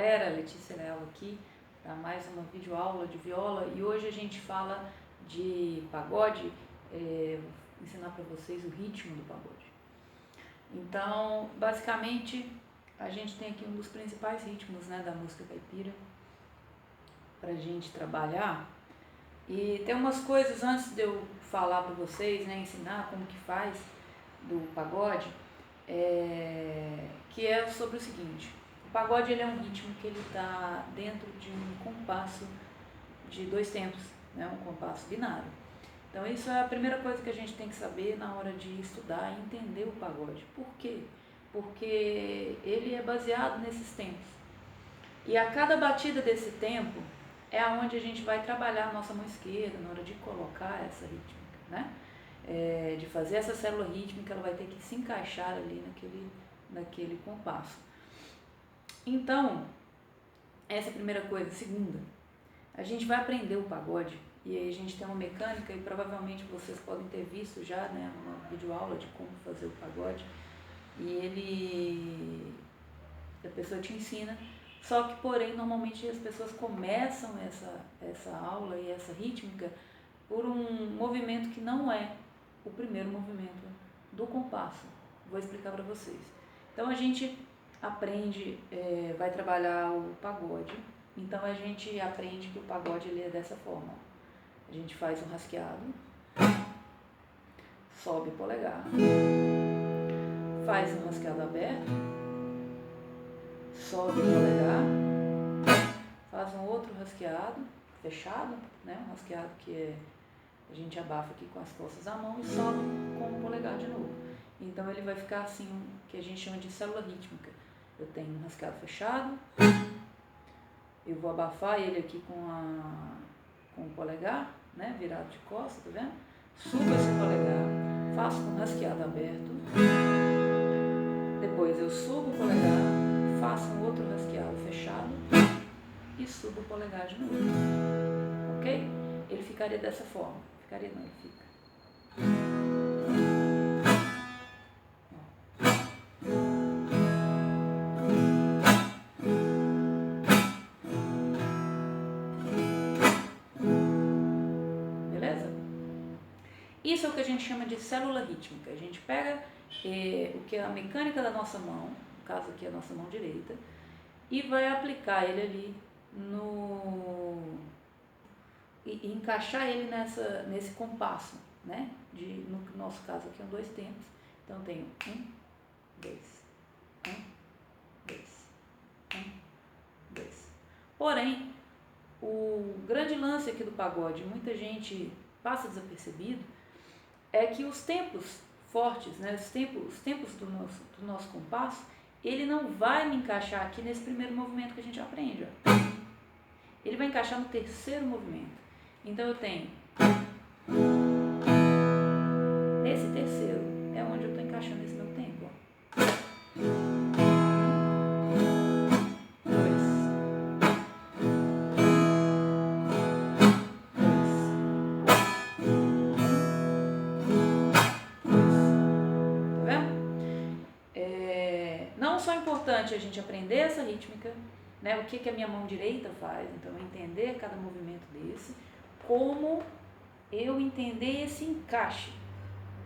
galera, Letícia Leal aqui para mais uma videoaula de viola e hoje a gente fala de pagode, vou ensinar para vocês o ritmo do pagode. Então, basicamente, a gente tem aqui um dos principais ritmos, né, da música caipira para a gente trabalhar. E tem umas coisas antes de eu falar para vocês, né, ensinar como que faz do pagode, que é sobre o seguinte: o pagode ele é um ritmo que ele está dentro de um compasso de 2 tempos, né, um compasso binário. Então isso é a primeira coisa que a gente tem que saber na hora de estudar e entender o pagode. Por quê? Porque ele é baseado nesses tempos. E a cada batida desse tempo é aonde a gente vai trabalhar a nossa mão esquerda na hora de colocar essa rítmica, né? De fazer essa célula rítmica, ela vai ter que se encaixar ali naquele compasso. Então, essa é a primeira coisa. Segunda, a gente vai aprender o pagode e aí a gente tem uma mecânica e provavelmente vocês podem ter visto já, né, uma videoaula de como fazer o pagode e a pessoa te ensina. Só que, porém, normalmente as pessoas começam essa aula e essa rítmica por um movimento que não é o primeiro movimento do compasso. Vou explicar para vocês. Então, a gente aprende, vai trabalhar o pagode. Então, a gente aprende que o pagode ele é dessa forma. A gente faz um rasqueado, sobe o polegar, faz um rasqueado aberto, sobe o polegar, faz um outro rasqueado fechado, né? Um rasqueado que a gente abafa aqui com as costas da mão e sobe com o polegar de novo. Então ele vai ficar assim, que a gente chama de célula rítmica. Eu tenho um rasqueado fechado, eu vou abafar ele aqui com o polegar, né? Virado de costas, tá vendo? Subo esse polegar, faço com um rasqueado aberto, depois eu subo o polegar, faço um outro rasqueado fechado e subo o polegar de novo, ok? Ele ficaria dessa forma, ficaria não, ele fica. Beleza? Isso é o que a gente chama de célula rítmica. A gente pega o que é a mecânica da nossa mão, no caso aqui a nossa mão direita, e vai aplicar ele ali e encaixar ele nesse compasso, né? No nosso caso aqui, 2 tempos. Então tenho 1, 2, 1, 2, 1, 2. Porém, o grande lance aqui do pagode, muita gente passa desapercebido, é que os tempos fortes, né? Os tempos do nosso compasso, ele não vai me encaixar aqui nesse primeiro movimento que a gente aprende, ó. Ele vai encaixar no terceiro movimento. Então eu tenho, nesse terceiro, é onde eu estou encaixando esse meu tempo, ó. 1, 2, 2, tá vendo? Não só é importante a gente aprender essa rítmica, né, o que a minha mão direita faz, então entender cada movimento desse, como eu entender esse encaixe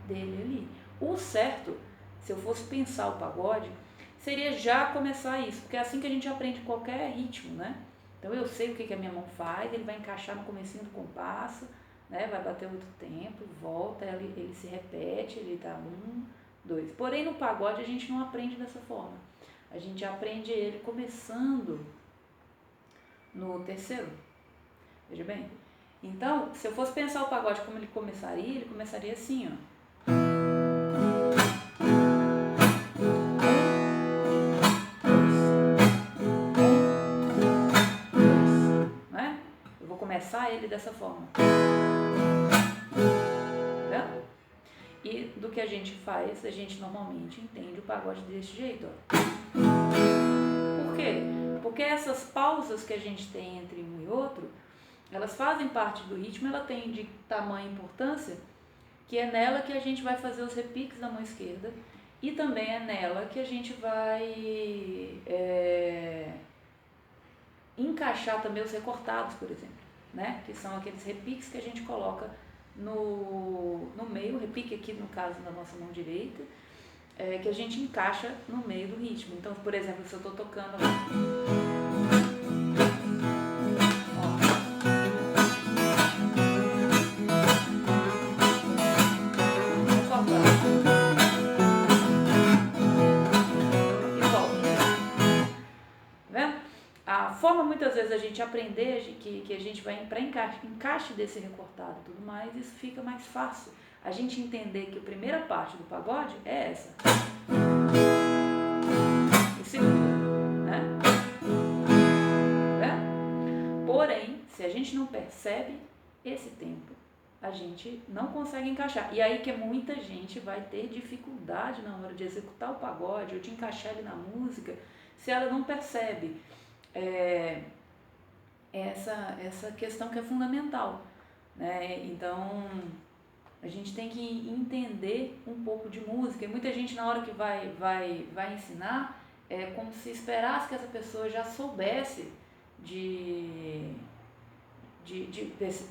dele ali. O certo, se eu fosse pensar o pagode, seria já começar isso, porque é assim que a gente aprende qualquer ritmo, né? Então eu sei o que a minha mão faz, ele vai encaixar no comecinho do compasso, né? Vai bater outro tempo, volta, ele se repete, ele dá 1, 2. Porém no pagode a gente não aprende dessa forma. A gente aprende ele começando no terceiro. Veja bem. Então, se eu fosse pensar o pagode como ele começaria assim, ó. Né? Eu vou começar ele dessa forma. Tá vendo? E do que a gente faz, a gente normalmente entende o pagode desse jeito, ó. Por quê? Porque essas pausas que a gente tem entre um e outro, elas fazem parte do ritmo, ela tem de tamanha importância, que é nela que a gente vai fazer os repiques da mão esquerda e também é nela que a gente vai encaixar também os recortados, por exemplo, né? Que são aqueles repiques que a gente coloca no meio, o repique aqui no caso da nossa mão direita, que a gente encaixa no meio do ritmo. Então, por exemplo, se eu estou tocando muitas vezes a gente aprender que a gente vai para encaixe desse recortado e tudo mais, isso fica mais fácil. A gente entender que a primeira parte do pagode é essa. E segunda, né? Porém, se a gente não percebe esse tempo, a gente não consegue encaixar. E aí que muita gente vai ter dificuldade na hora de executar o pagode ou de encaixar ele na música, se ela não percebe essa questão que é fundamental, né? Então a gente tem que entender um pouco de música, e muita gente na hora que vai ensinar é como se esperasse que essa pessoa já soubesse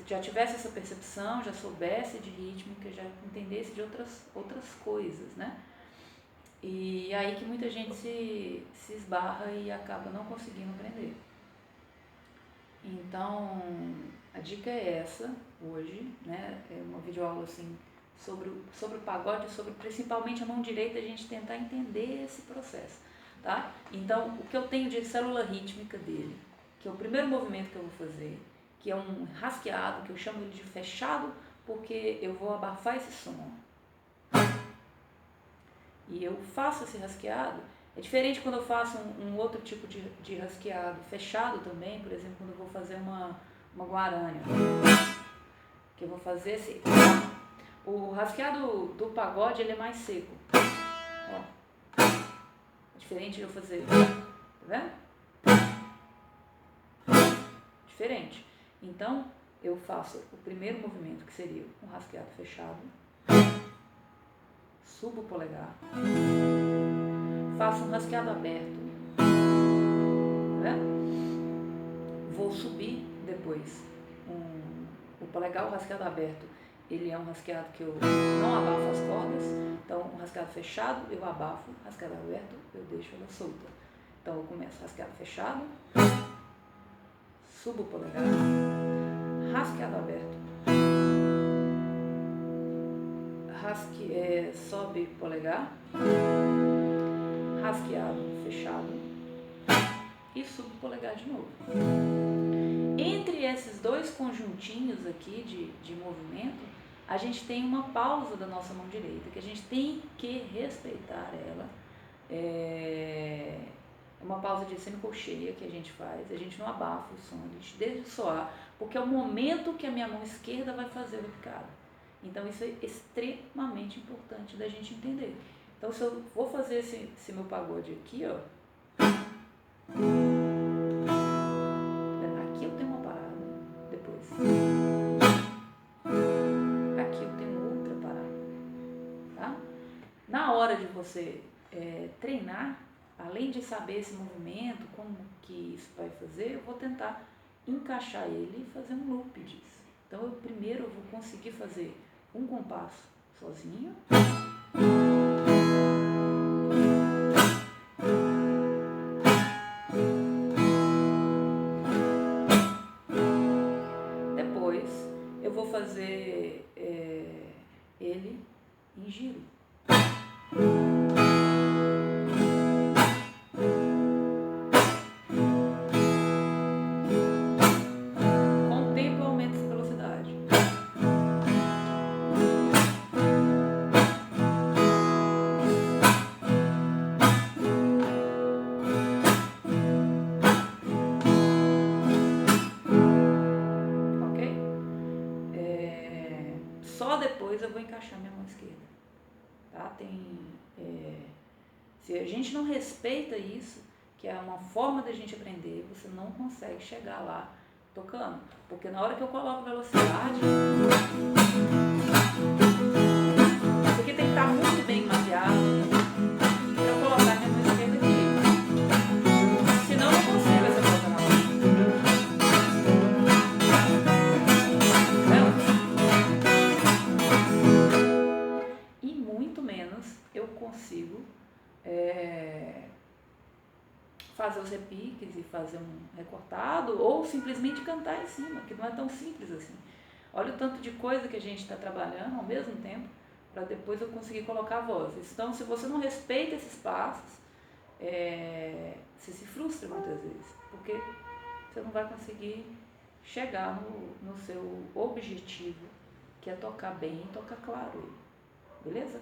já tivesse essa percepção, já soubesse de rítmica, já entendesse de outras coisas, né? E aí que muita gente se esbarra e acaba não conseguindo aprender. Então, a dica é essa hoje, né? É uma videoaula assim, sobre o pagode, sobre principalmente a mão direita, a gente tentar entender esse processo, tá? Então, o que eu tenho de célula rítmica dele, que é o primeiro movimento que eu vou fazer, que é um rasqueado, que eu chamo ele de fechado, porque eu vou abafar esse som. E eu faço esse rasqueado. É diferente quando eu faço um outro tipo de rasqueado fechado também, por exemplo, quando eu vou fazer uma guarânia, que eu vou fazer esse... O rasqueado do pagode, ele é mais seco. Ó. É diferente de eu fazer... Tá vendo? Diferente. Então, eu faço o primeiro movimento, que seria um rasqueado fechado. Subo o polegar. Faço um rasqueado aberto, né? Vou subir depois o polegar, o rasqueado aberto, ele é um rasqueado que eu não abafo as cordas, então um rasqueado fechado eu abafo, rasqueado aberto eu deixo ela solta. Então eu começo rasqueado fechado, subo o polegar, rasqueado aberto, sobe o polegar, rasqueado fechado e subo o polegar de novo. Entre esses dois conjuntinhos aqui de movimento, a gente tem uma pausa da nossa mão direita, que a gente tem que respeitar ela. É uma pausa de semicolcheia que a gente faz, a gente não abafa o som, a gente deixa soar, porque é o momento que a minha mão esquerda vai fazer o picado. Então isso é extremamente importante da gente entender. Então, se eu vou fazer esse meu pagode aqui, ó, aqui eu tenho uma parada, depois, aqui eu tenho outra parada, tá? Na hora de você treinar, além de saber esse movimento, como que isso vai fazer, eu vou tentar encaixar ele e fazer um loop disso. Então, primeiro eu vou conseguir fazer um compasso sozinho, eu vou fazer ele em giro. Com o tempo eu aumento essa velocidade. Só depois eu vou encaixar minha mão esquerda, tá? Se a gente não respeita isso, que é uma forma da gente aprender, você não consegue chegar lá tocando, porque na hora que eu coloco velocidade, isso aqui tem que estar muito bem mapeado para eu colocar minha mão esquerda aqui, senão eu não consigo essa coisa na mão. fazer os repiques e fazer um recortado, ou simplesmente cantar em cima, que não é tão simples assim. Olha o tanto de coisa que a gente está trabalhando ao mesmo tempo, para depois eu conseguir colocar a voz. Então, se você não respeita esses passos, você se frustra muitas vezes, porque você não vai conseguir chegar no seu objetivo, que é tocar bem e tocar claro. Beleza?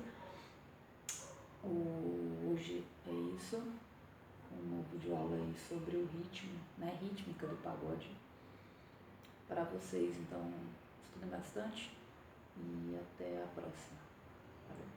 Hoje é isso. Um novo de aula aí sobre o ritmo, né? Rítmica do pagode. Para vocês, então, estudem bastante e até a próxima. Valeu.